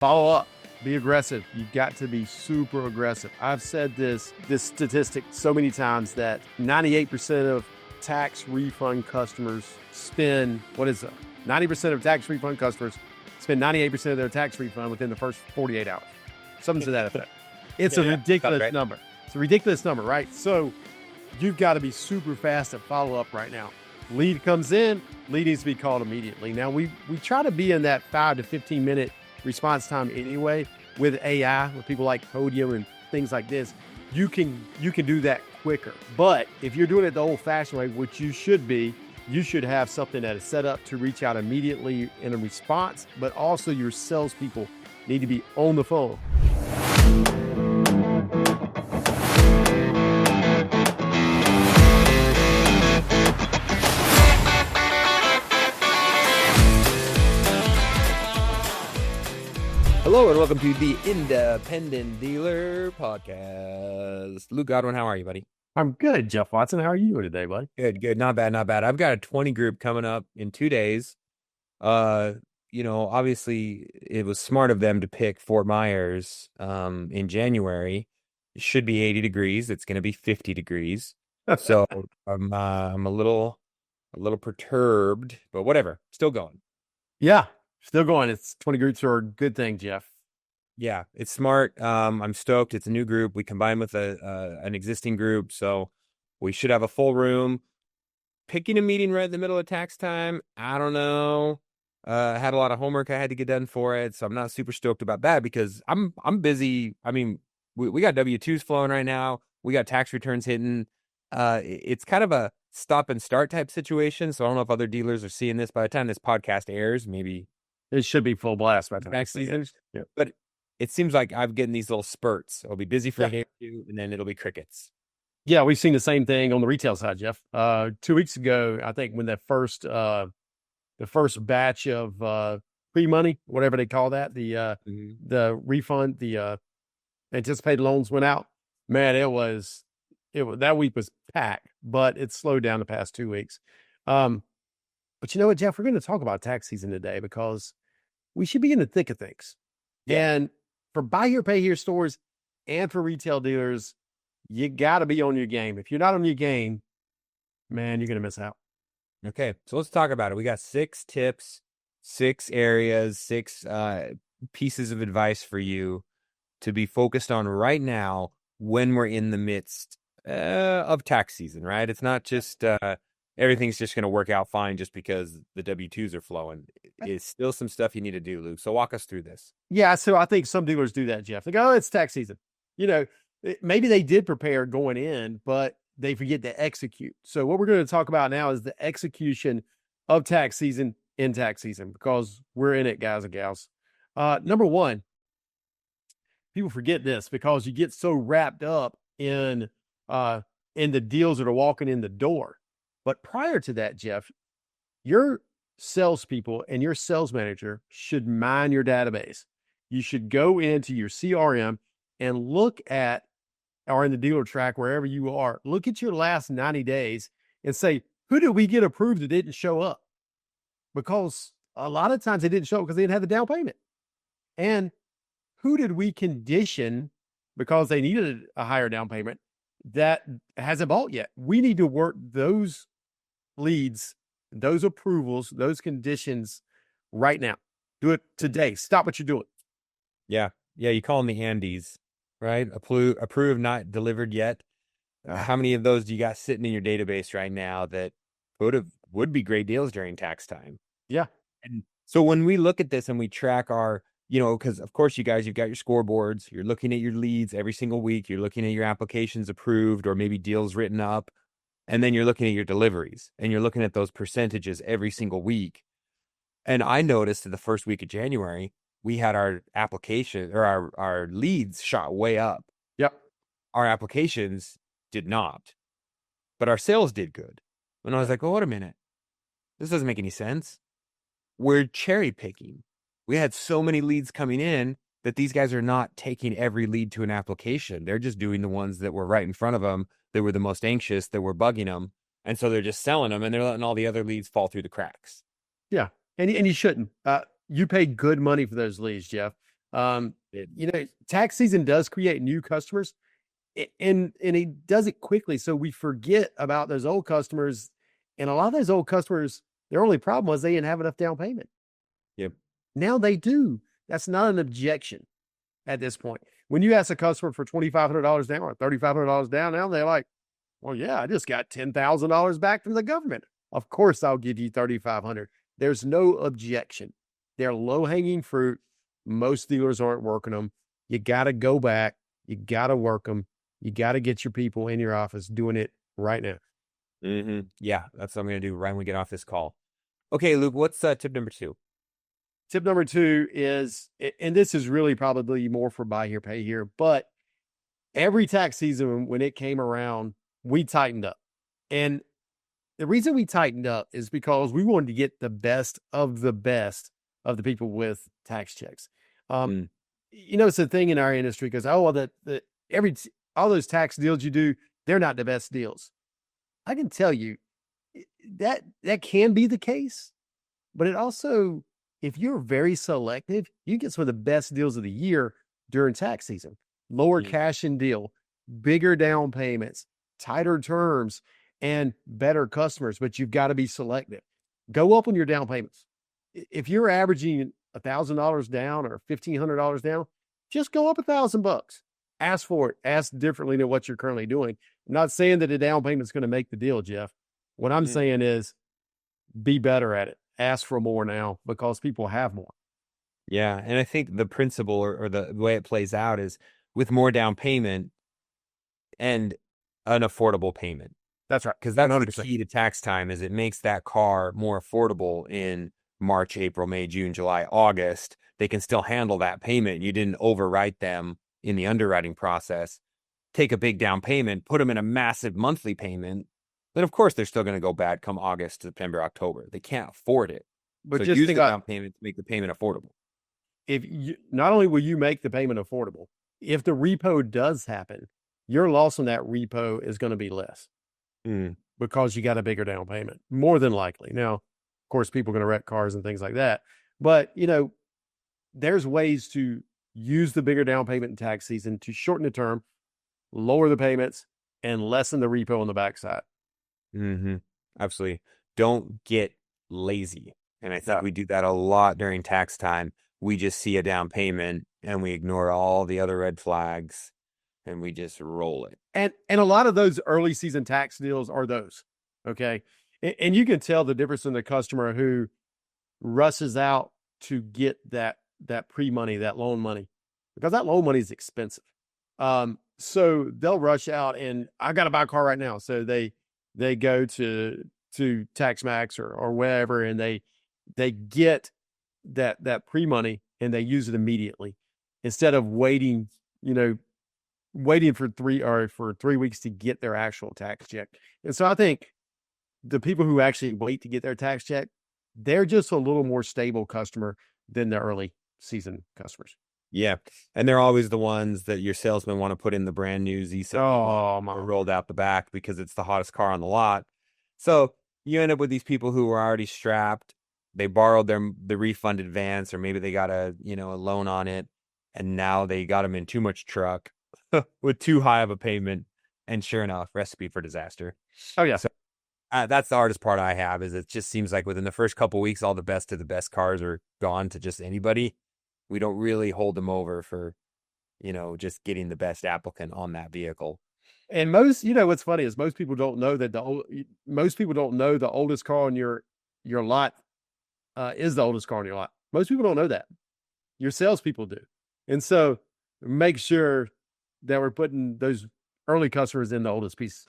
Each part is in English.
Follow up. Be aggressive. You've got to be super aggressive. I've said this statistic so many times that 98% of tax refund customers spend, 90% of tax refund customers spend 98% of their tax refund within the first 48 hours. Something to that effect. It's a ridiculous number. It's a ridiculous number, right? So you've got to be super fast at follow up right now. Lead comes in, lead needs to be called immediately. Now we try to be in that 5 to 15 minute response time anyway. With AI, with people like Podium and things like this, you can do that quicker. But if you're doing it the old-fashioned way, which you should be, you should have something that is set up to reach out immediately in a response. But also, your salespeople need to be on the phone. Hello and welcome to the Independent Dealer Podcast. Luke Godwin, how are you, buddy? I'm good, Jeff Watson. How are you today, buddy? Good. Not bad. I've got a 20 group coming up in 2 days. Obviously it was smart of them to pick Fort Myers in January. It should be 80 degrees. It's going to be 50 degrees. So I'm a little perturbed, but whatever. Still going. Yeah. Still going. It's 20 groups are a good thing, Jeff. Yeah, it's smart. I'm stoked. It's a new group. We combined with an existing group, so we should have a full room. Picking a meeting right in the middle of tax time, I don't know. Had a lot of homework I had to get done for it, so I'm not super stoked about that because I'm busy. I mean, we got W-2s flowing right now. We got tax returns hitting. It's kind of a stop and start type situation, so I don't know if other dealers are seeing this by the time this podcast airs. Maybe it should be full blast by the next season. Yeah. But it seems like I'm getting these little spurts. I'll be busy for a day or two, and then it'll be crickets. Yeah, we've seen the same thing on the retail side, Jeff. 2 weeks ago, I think when the first batch of pre-money, whatever they call that, the refund, the anticipated loans went out. Man, it was that week was packed, but it slowed down the past 2 weeks. But you know what, Jeff? We're going to talk about tax season today because we should be in the thick of things. Yeah. And for buy here, pay here stores and for retail dealers, you got to be on your game. If you're not on your game, man, you're going to miss out. Okay, so let's talk about it. We got 6 tips, 6 areas, 6 pieces of advice for you to be focused on right now when we're in the midst of tax season, right? It's not just everything's just going to work out fine just because the W-2s are flowing. It's still some stuff you need to do, Luke. So walk us through this. Yeah, so I think some dealers do that, Jeff. They go, oh, it's tax season. You know, maybe they did prepare going in, but they forget to execute. So what we're going to talk about now is the execution of tax season in tax season because we're in it, guys and gals. Number one, people forget this because you get so wrapped up in the deals that are walking in the door. But prior to that, Jeff, your salespeople and your sales manager should mine your database. You should go into your CRM and look at, or in the dealer track, wherever you are, look at your last 90 days and say, who did we get approved that didn't show up? Because a lot of times they didn't show up because they didn't have the down payment. And who did we condition because they needed a higher down payment that hasn't bought yet? We need to work those leads, those approvals, those conditions right now. Do it today. Stop what you're doing. Yeah. You call them the Andes, right? Approved, not delivered yet. How many of those do you got sitting in your database right now that would be great deals during tax time? Yeah. And so when we look at this and we track our, because of course you guys, you've got your scoreboards, you're looking at your leads every single week, you're looking at your applications approved or maybe deals written up, and then you're looking at your deliveries and you're looking at those percentages every single week. And I noticed in the first week of January, we had our application or our leads shot way up. Yep. Our applications did not, but our sales did good. And I was like, oh, wait a minute. This doesn't make any sense. We're cherry picking. We had so many leads coming in that these guys are not taking every lead to an application. They're just doing the ones that were right in front of them, that were the most anxious, that were bugging them. And so they're just selling them and they're letting all the other leads fall through the cracks. Yeah. And you shouldn't. You pay good money for those leads, Jeff. It, Tax season does create new customers, and he does it quickly, so we forget about those old customers. And a lot of those old customers, their only problem was they didn't have enough down payment. yep. Now they do. That's not an objection at this point. When you ask a customer for $2,500 down or $3,500 down, now they're like, "Well, yeah, I just got $10,000 back from the government. Of course, I'll give you 3,500." There's no objection. They're low hanging fruit. Most dealers aren't working them. You got to go back. You got to work them. You got to get your people in your office doing it right now. Yeah, that's what I'm going to do right when we get off this call. Okay, Luke, what's tip number 2? Tip number 2 is, and this is really probably more for buy here, pay here, but every tax season when it came around, we tightened up. And the reason we tightened up is because we wanted to get the best of the people with tax checks. It's a thing in our industry because, all those tax deals you do, they're not the best deals. I can tell you that can be the case, but it also, if you're very selective, you get some of the best deals of the year during tax season. Lower cash in deal, bigger down payments, tighter terms, and better customers, but you've got to be selective. Go up on your down payments. If you're averaging $1,000 down or $1,500 down, just go up $1,000. Ask for it. Ask differently than what you're currently doing. I'm not saying that a down payment is going to make the deal, Jeff. What I'm saying is be better at it. Ask for more now because people have more. Yeah, and I think the principle or the way it plays out is with more down payment and an affordable payment. That's right. Because that's the key to tax time is it makes that car more affordable in March, April, May, June, July, August. They can still handle that payment. You didn't overwrite them in the underwriting process. Take a big down payment, put them in a massive monthly payment. Then, of course, they're still going to go bad come August, September, October. They can't afford it. But so just use think the down payment to make the payment affordable. If you, not only will you make the payment affordable, if the repo does happen, your loss on that repo is going to be less because you got a bigger down payment, more than likely. Now, of course, people are going to wreck cars and things like that. But, there's ways to use the bigger down payment in tax season to shorten the term, lower the payments, and lessen the repo on the backside. Absolutely. Don't get lazy. And I think we do that a lot during tax time. We just see a down payment and we ignore all the other red flags and we just roll it. And a lot of those early season tax deals are those. Okay. And you can tell the difference in the customer who rushes out to get that pre-money, that loan money, because that loan money is expensive. So they'll rush out and I got to buy a car right now. So they go to TaxMax or wherever, and they get that pre-money and they use it immediately instead of waiting for 3 weeks to get their actual tax check. And so I think the people who actually wait to get their tax check, they're just a little more stable customer than the early season customers. Yeah. And they're always the ones that your salesmen want to put in the brand new Z7 rolled out the back because it's the hottest car on the lot. So you end up with these people who are already strapped. They borrowed the refund advance, or maybe they got a loan on it, and now they got them in too much truck with too high of a payment. And sure enough, recipe for disaster. Oh yeah. So that's the hardest part I have is it just seems like within the first couple weeks, all the best of the best cars are gone to just anybody. We don't really hold them over for, just getting the best applicant on that vehicle. And what's funny is most people don't know that the oldest car on your lot is the oldest car on your lot. Most people don't know that. Your salespeople do. And so make sure that we're putting those early customers in the oldest piece.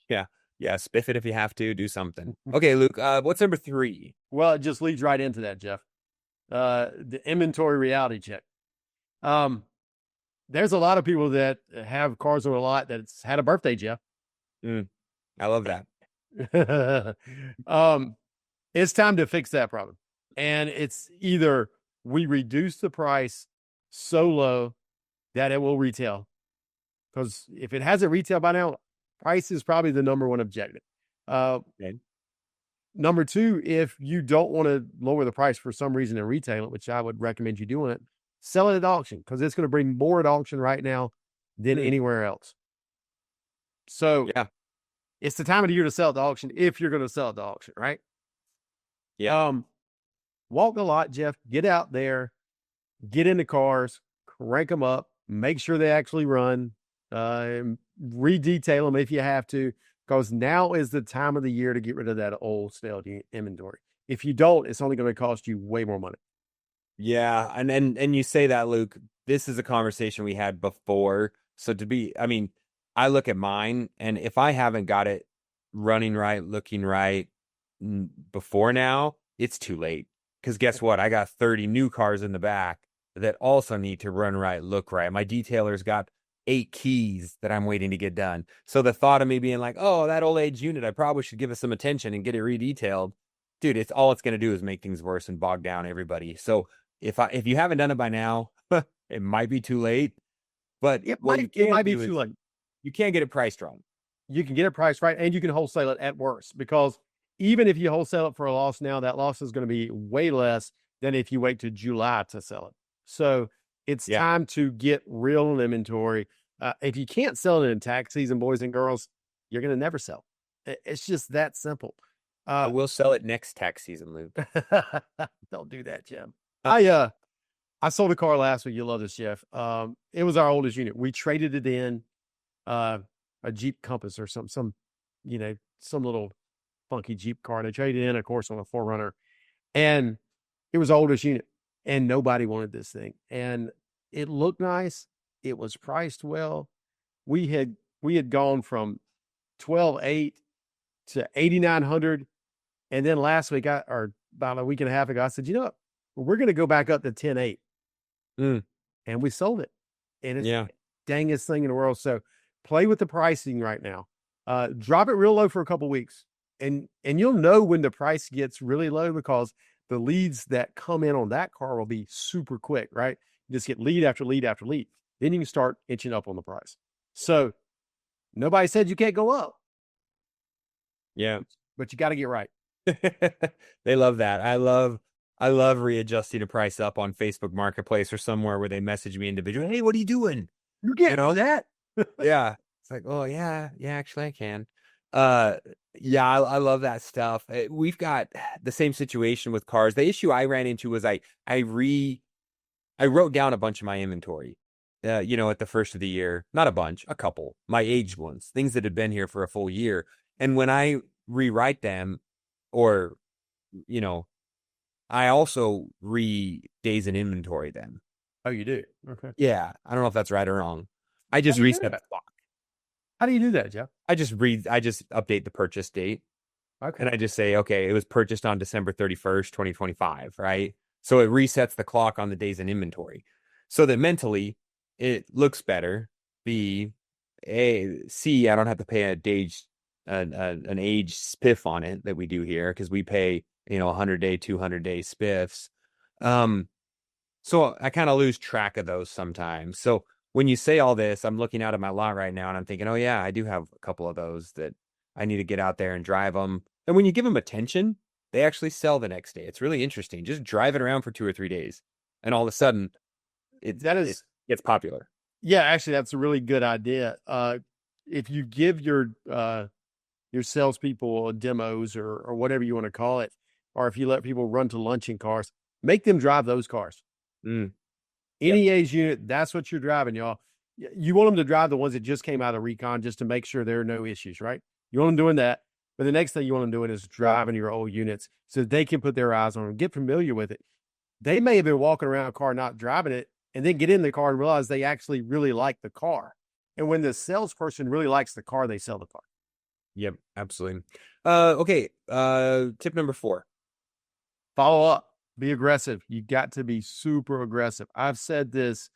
Yeah. Yeah. Spiff it if you have to. Do something. Okay, Luke, what's number 3? Well, it just leads right into that, Jeff. The inventory reality check. There's a lot of people that have cars on a lot that's had a birthday, Jeff. I love that. It's time to fix that problem. And it's either we reduce the price so low that it will retail. Because if it hasn't retailed by now, price is probably the number one objective. Okay. Number 2, if you don't want to lower the price for some reason and retail it, which I would recommend you doing it, sell it at auction because it's going to bring more at auction right now than anywhere else. So Yeah. it's the time of the year to sell at the auction if you're going to sell at the auction, right? Yeah. Walk the lot, Jeff. Get out there, get in the cars, crank them up, make sure they actually run, redetail them if you have to, because now is the time of the year to get rid of that old stale inventory. If you don't, it's only going to cost you way more money. Yeah. And you say that, Luke, this is a conversation we had before. So I mean, I look at mine, and if I haven't got it running right, looking right before now, it's too late. Because guess what? I got 30 new cars in the back that also need to run right, look right. My detailer's got 8 keys that I'm waiting to get done. So the thought of me being like, oh, that old age unit, I probably should give it some attention and get it redetailed. Dude, it's going to do is make things worse and bog down everybody. So if you haven't done it by now, it might be too late. But it might be too late. You can't get it priced wrong. You can get it priced right, and you can wholesale it at worst, because even if you wholesale it for a loss now, that loss is going to be way less than if you wait to July to sell it. So it's time to get real inventory. If you can't sell it in tax season, boys and girls, you're going to never sell. It's just that simple. I will sell it next tax season, Luke. Don't do that, Jim. I sold a car last week. You love this, Jeff. It was our oldest unit. We traded it in, a Jeep Compass or some little funky Jeep car. They traded in, of course, on a 4Runner, and it was our oldest unit, and nobody wanted this thing. And it looked nice. It was priced well. We had gone from 12.8 to 8,900, and then last week, or about a week and a half ago, I said, you know what? We're going to go back up to 10.8. And we sold it. And it's the dangest thing in the world. So play with the pricing right now. Drop it real low for a couple weeks. And you'll know when the price gets really low, because the leads that come in on that car will be super quick, right? You just get lead after lead after lead. Then you can start inching up on the price. So nobody said you can't go up. Yeah. But you got to get right. They love that. I love readjusting a price up on Facebook Marketplace or somewhere where they message me individually. Hey, what are you doing? You can't know that. Yeah. It's like, oh yeah, actually I can. Yeah, I love that stuff. We've got the same situation with cars. The issue I ran into was I wrote down a bunch of my inventory, at the first of the year. Not a bunch, a couple, my aged ones, things that had been here for a full year. And when I rewrite them, or, I also days in inventory them. Oh, you do? Okay. Yeah. I don't know if that's right or wrong. I just reset the clock. How do you do that, Jeff? I just update the purchase date. Okay. And I just say, okay, it was purchased on December 31st, 2025, right? So it resets the clock on the days in inventory, so that mentally it looks better. C, I don't have to pay an age spiff on it that we do here, because we pay 100-day, 200-day spiffs. So I kind of lose track of those sometimes. So when you say all this, I'm looking out at my lot right now and I'm thinking, oh yeah, I do have a couple of those that I need to get out there and drive them. And when you give them attention, they actually sell the next day. It's really interesting. Just drive it around for 2 or 3 days, and all of a sudden it gets popular. Yeah, actually, that's a really good idea. If you give your salespeople demos or whatever you want to call it, or if you let people run to lunch in cars, make them drive those cars. Any age unit, that's what you're driving, y'all. You want them to drive the ones that just came out of recon, just to make sure there are no issues, right? You want them doing that. But the next thing you want them doing is driving your old units so they can put their eyes on them, get familiar with it. They may have been walking around a car, not driving it, and then get in the car and realize they actually really like the car. And when the salesperson really likes the car, they sell the car. Yep, absolutely. Okay. Tip number 4. Follow up. Be aggressive. You got to be super aggressive. I've said this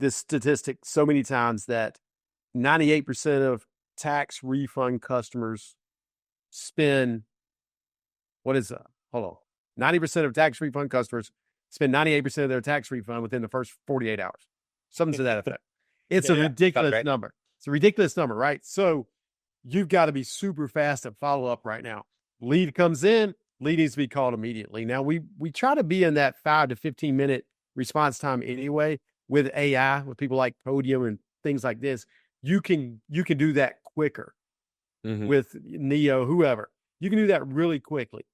statistic so many times that 98% of tax refund customers spend, what is that? Hold on. 90% of tax refund customers spend 98% of their tax refund within the first 48 hours. Something to that effect. It's a ridiculous number. It's a ridiculous number, right? So you've got to be super fast at follow up right now. Lead comes in, lead needs to be called immediately. Now we try to be in that 5 to 15 minute response time anyway. With AI, with people like Podium and things like this, you can do that quicker Mhm. with Neo, whoever. You can do that really quickly.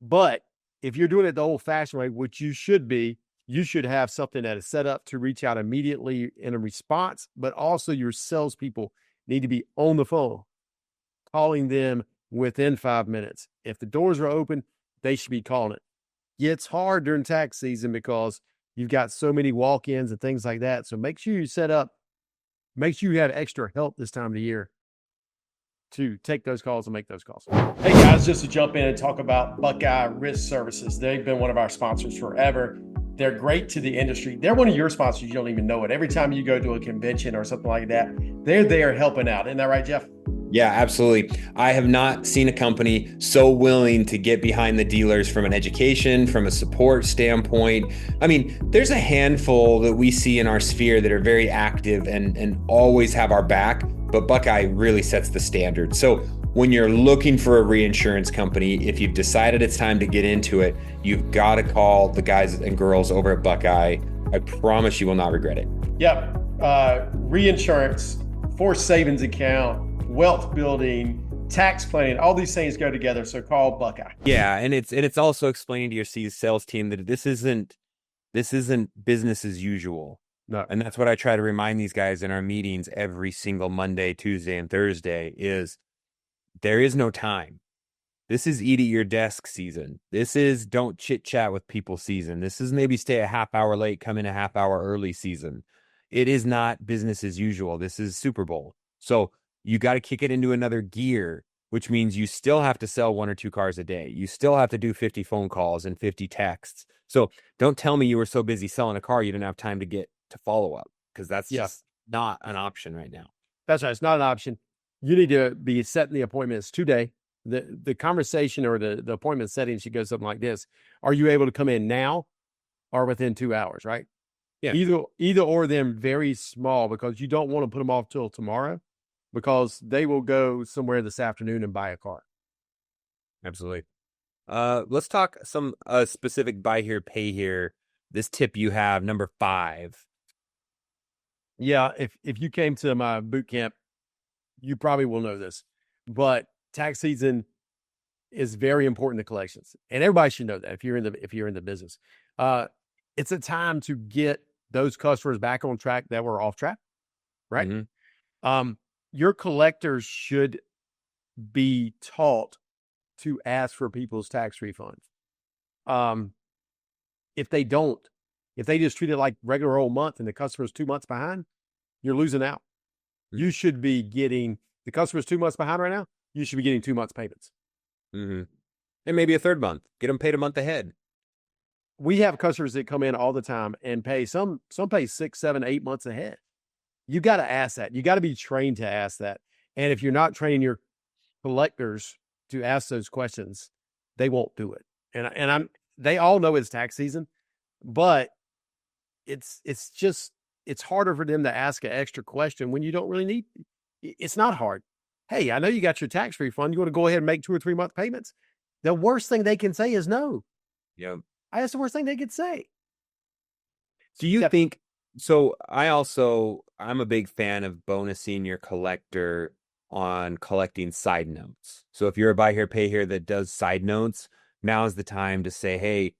But if you're doing it the old fashioned way, which you should be, you should have something that is set up to reach out immediately in a response, but also your salespeople need to be on the phone, calling them within 5 minutes. If the doors are open, they should be calling it. It's hard during tax season because you've got so many walk-ins and things like that. So make sure you set up, make sure you have extra help this time of the year to take those calls and make those calls. Hey guys, just to jump in and talk about Buckeye Risk Services. They've been one of our sponsors forever. They're great to the industry. They're one of your sponsors. You don't even know it. Every time you go to a convention or something like that, they're there helping out. Isn't that right, Jeff? Yeah, absolutely. I have not seen a company so willing to get behind the dealers from an education, from a support standpoint. I mean, there's a handful that we see in our sphere that are very active and always have our back, but Buckeye really sets the standard. So when you're looking for a reinsurance company, if you've decided it's time to get into it, you've got to call the guys and girls over at Buckeye. I promise you will not regret it. Yep. Reinsurance, forced savings account, wealth building, tax planning, all these things go together. So call Buckeye. Yeah, and it's also explaining to your sales team that this isn't business as usual. No. And that's what I try to remind these guys in our meetings every single Monday, Tuesday, and Thursday is there is no time. This is eat at your desk season. This is don't chit chat with people season. This is maybe stay a half hour late, come in a half hour early season. It is not business as usual. This is Super Bowl. So you got to kick it into another gear, which means you still have to sell 1 or 2 cars a day. You still have to do 50 phone calls and 50 texts. So don't tell me you were so busy selling a car you didn't have time to get to follow up, because that's just not an option right now. That's right. It's not an option. You need to be setting the appointments today. The conversation or the appointment setting should go something like this. Are you able to come in now or within 2 hours, right? Yeah. Either or them very small, because you don't want to put them off till tomorrow, because they will go somewhere this afternoon and buy a car. Absolutely. Let's talk some specific buy here, pay here. This tip you have, number 5. Yeah, if you came to my boot camp, you probably will know this, but tax season is very important to collections, and everybody should know that if you're in the business. It's a time to get those customers back on track that were off track, right? Mm-hmm. Your collectors should be taught to ask for people's tax refunds. If they don't, if they just treat it like regular old month and the customer's 2 months behind, you're losing out. You should be getting, the customer's 2 months behind right now, you should be getting 2 months payments. Mm-hmm. And maybe a third month. Get them paid a month ahead. We have customers that come in all the time and pay, some pay 6, 7, 8 months ahead. You got to ask that. You got to be trained to ask that. And if you're not training your collectors to ask those questions, they won't do it. And they all know it's tax season, but it's harder for them to ask an extra question when you don't really need. It's not hard. Hey, I know you got your tax refund. You want to go ahead and make 2 or 3 month payments? The worst thing they can say is no. Yeah. That's the worst thing they could say. Do you think, so I'm a big fan of bonusing your collector on collecting side notes. So if you're a buy here, pay here that does side notes, now is the time to say, hey,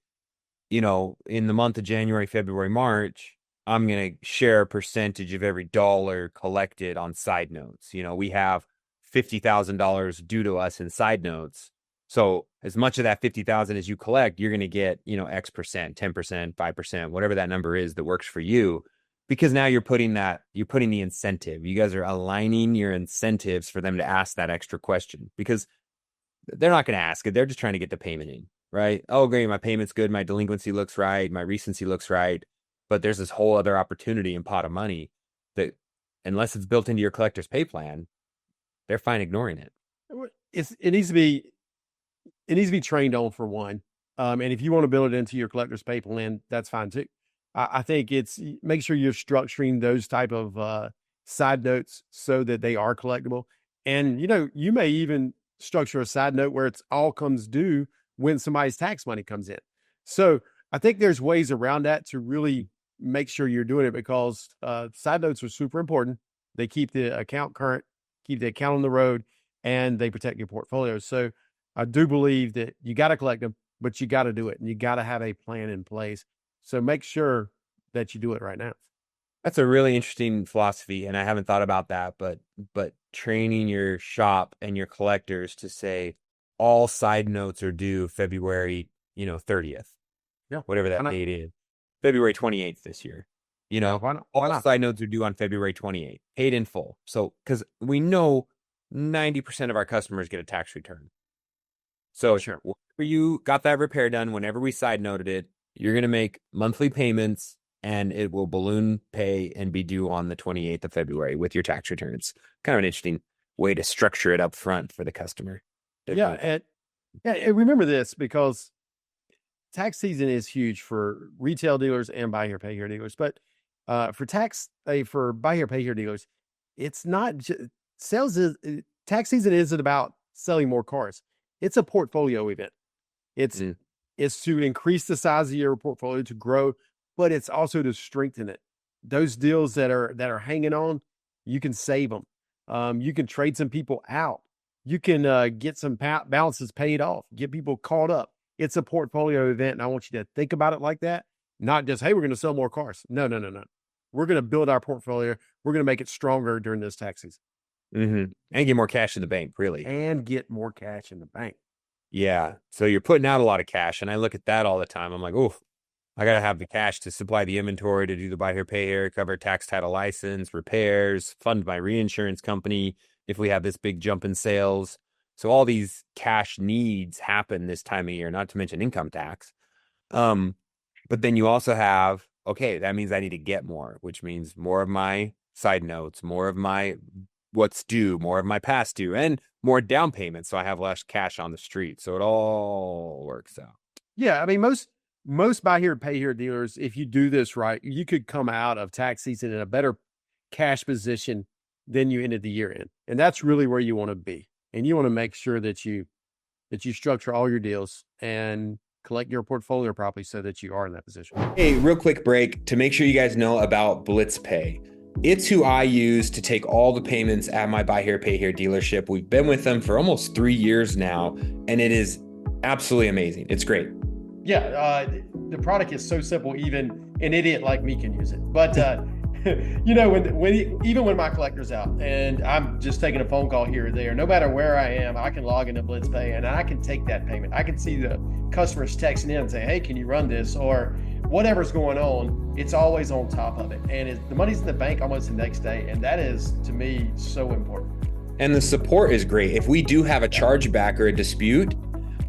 in the month of January, February, March, I'm going to share a percentage of every dollar collected on side notes. We have $50,000 due to us in side notes. So as much of that 50,000 as you collect, you're going to get, X percent, 10%, 5%, whatever that number is that works for you. Because now you're putting the incentive. You guys are aligning your incentives for them to ask that extra question, because they're not going to ask it. They're just trying to get the payment in, right? Oh, great. My payment's good. My delinquency looks right. My recency looks right. But there's this whole other opportunity and pot of money that, unless it's built into your collector's pay plan, they're fine ignoring it. It needs to be trained on, for one. And if you want to build it into your collector's pay plan, that's fine too. I think it's, make sure you're structuring those type of side notes so that they are collectible. And, you may even structure a side note where it's all comes due when somebody's tax money comes in. So I think there's ways around that to really make sure you're doing it because side notes are super important. They keep the account current, keep the account on the road, and they protect your portfolio. So I do believe that you got to collect them, but you got to do it and you got to have a plan in place. So make sure that you do it right now. That's a really interesting philosophy, and I haven't thought about that, but training your shop and your collectors to say all side notes are due February, 30th, Yeah. whatever that date is. February 28th this year. Why not? All side notes are due on February 28th, paid in full. So, because we know 90% of our customers get a tax return. So, Sure. whenever you got that repair done, whenever we side noted it, you're going to make monthly payments and it will balloon pay and be due on the 28th of February with your tax returns. Kind of an interesting way to structure it up front for the customer. Yeah. And remember this because tax season is huge for retail dealers and buy here, pay here dealers. But for buy here, pay here dealers, it's not sales is tax season isn't about selling more cars. It's a portfolio event. It's to increase the size of your portfolio to grow, but it's also to strengthen it. Those deals that are hanging on, you can save them. You can trade some people out. You can get some balances paid off, get people caught up. It's a portfolio event, and I want you to think about it like that. Not just, hey, we're going to sell more cars. No. We're going to build our portfolio. We're going to make it stronger during this tax season. And get more cash in the bank, really. And get more cash in the bank. Yeah. So you're putting out a lot of cash, and I look at that all the time. I'm like, oh, I got to have the cash to supply the inventory, to do the buy here, pay here, cover tax title license, repairs, fund my reinsurance company if we have this big jump in sales. So all these cash needs happen this time of year, not to mention income tax. But then you also have, okay, that means I need to get more, which means more of my side notes, more of my what's due, more of my past due, and more down payments. So I have less cash on the street. So it all works out. Yeah. I mean, most buy here, pay here dealers, if you do this right, you could come out of tax season in a better cash position than you ended the year in. And that's really where you want to be. And you want to make sure that you structure all your deals and collect your portfolio properly so that you are in that position. Hey, real quick break to make sure you guys know about Blitz Pay. It's who I use to take all the payments at my buy here, pay here dealership. We've been with them for almost 3 years now, and it is absolutely amazing. It's great. Yeah, the product is so simple, even an idiot like me can use it. But when my collector's out and I'm just taking a phone call here or there, no matter where I am, I can log into Blitz Pay and I can take that payment. I can see the customers texting in and say, hey, can you run this? Or whatever's going on, it's always on top of it. And the money's in the bank almost the next day. And that is, to me, so important. And the support is great. If we do have a chargeback or a dispute,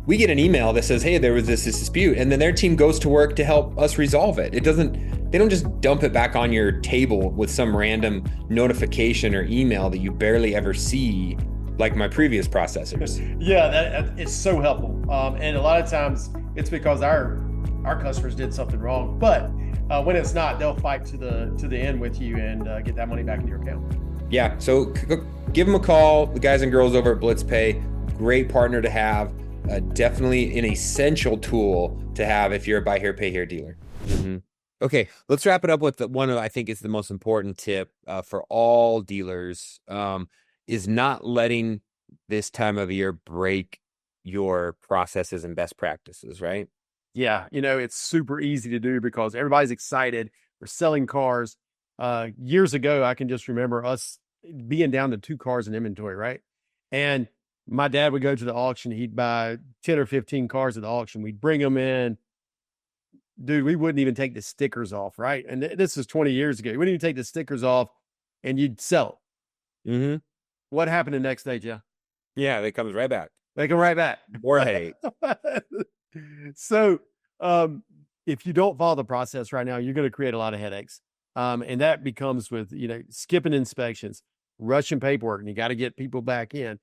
we get an email that says, hey, there was this dispute, and then their team goes to work to help us resolve it. They don't just dump it back on your table with some random notification or email that you barely ever see, like my previous processors. Yeah, that it's so helpful. And a lot of times it's because our customers did something wrong, but when it's not, they'll fight to the end with you and get that money back in your account. Yeah, so give them a call. The guys and girls over at Blitz Pay, great partner to have. Definitely an essential tool to have if you're a buy here, pay here dealer. Okay, let's wrap it up with one of I think is the most important tip for all dealers is not letting this time of year break your processes and best practices, right? Yeah, it's super easy to do because everybody's excited. We're selling cars. Years ago, I can just remember us being down to 2 cars in inventory, right? And my dad would go to the auction. He'd buy 10 or 15 cars at the auction. We'd bring them in. Dude, we wouldn't even take the stickers off, right? And this is 20 years ago. We wouldn't even take the stickers off and you'd sell it. What happened the next day, Jeff? Yeah, they come right back. They come right back. More headache. So if you don't follow the process right now, you're going to create a lot of headaches. And that becomes with, skipping inspections, rushing paperwork, and you got to get people back in.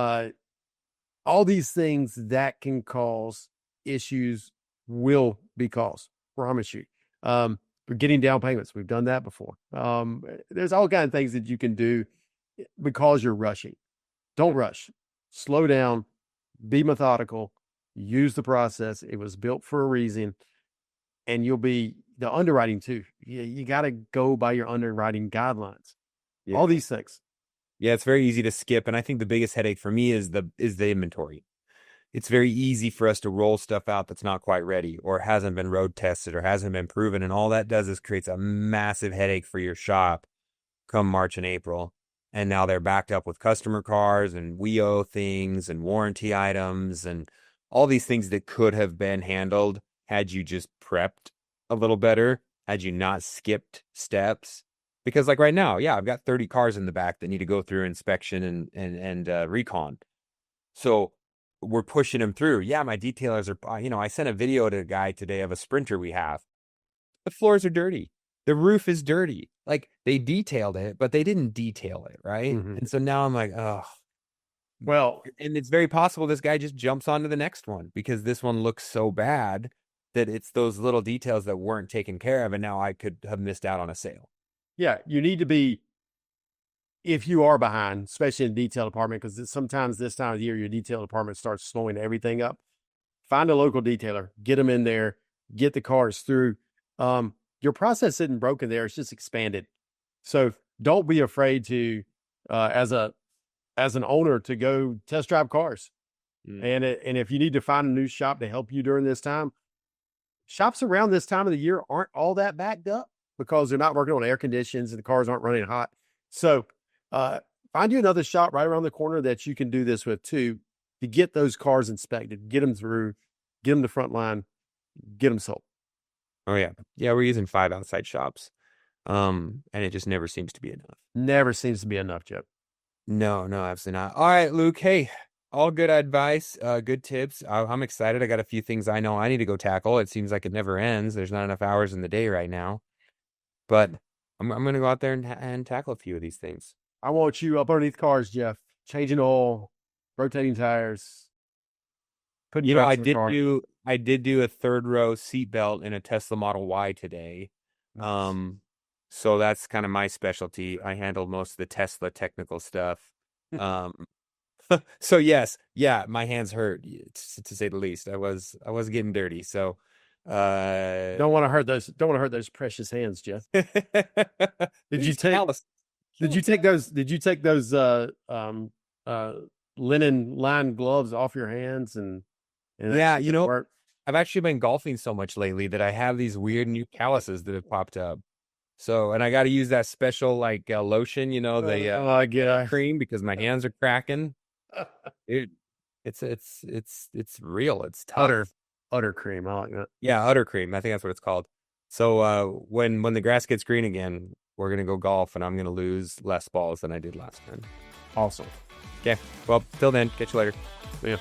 All these things that can cause issues will be caused, promise you. For getting down payments, we've done that before. There's all kinds of things that you can do because you're rushing. Don't rush. Slow down. Be methodical. use the process. It was built for a reason, and you'll be the underwriting too. You got to go by your underwriting guidelines. Yeah. All these things. Yeah, it's very easy to skip, and I think the biggest headache for me is the inventory. It's very easy for us to roll stuff out that's not quite ready or hasn't been road tested or hasn't been proven. And all that does is creates a massive headache for your shop come March and April. And now they're backed up with customer cars and we owe things and warranty items and all these things that could have been handled had you just prepped a little better, had you not skipped steps. Because like right now, yeah, I've got 30 cars in the back that need to go through inspection and recon. So we're pushing them through. Yeah, my detailers are, I sent a video to a guy today of a Sprinter we have. The floors are dirty. The roof is dirty. Like they detailed it, but they didn't detail it, right? Mhm. And so now I'm like, oh. Well, And it's very possible this guy just jumps onto the next one because this one looks so bad that it's those little details that weren't taken care of. And now I could have missed out on a sale. yeah, you need to be, if you are behind, especially in the detail department, because sometimes this time of the year, your detail department starts slowing everything up. Find a local detailer, get them in there, get the cars through. Your process isn't broken there; it's just expanded. So don't be afraid to, as an owner, to go test drive cars. And if you need to find a new shop to help you during this time, shops around this time of the year aren't all that backed up because they're not working on air conditions and the cars aren't running hot. So find you another shop right around the corner that you can do this with too, to get those cars inspected, get them through, get them to front line, get them sold. Oh yeah. Yeah, we're using 5 outside shops. And it just never seems to be enough. Never seems to be enough, Jeff. No, absolutely not. All right, Luke. Hey, all good advice, good tips. I'm excited. I got a few things I know I need to go tackle. It seems like it never ends. There's not enough hours in the day right now, but I'm going to go out there and tackle a few of these things. I want you up underneath cars, Jeff, changing oil, rotating tires. You know, I did do a third row seatbelt in a Tesla Model Y today. So that's kind of my specialty. I handle most of the Tesla technical stuff. So yes, yeah, my hands hurt to say the least. I was getting dirty. So don't want to hurt those precious hands, Jeff. Did you take those linen lined gloves off your hands and yeah, I've actually been golfing so much lately that I have these weird new calluses that have popped up. So, and I got to use that special lotion, the cream because my hands are cracking. Dude, it's real. It's tough. Udder cream. I like that. Yeah, udder cream. I think that's what it's called. So, when the grass gets green again, we're gonna go golf, and I'm gonna lose less balls than I did last time. Awesome. Okay. Well, till then, catch you later. Yeah.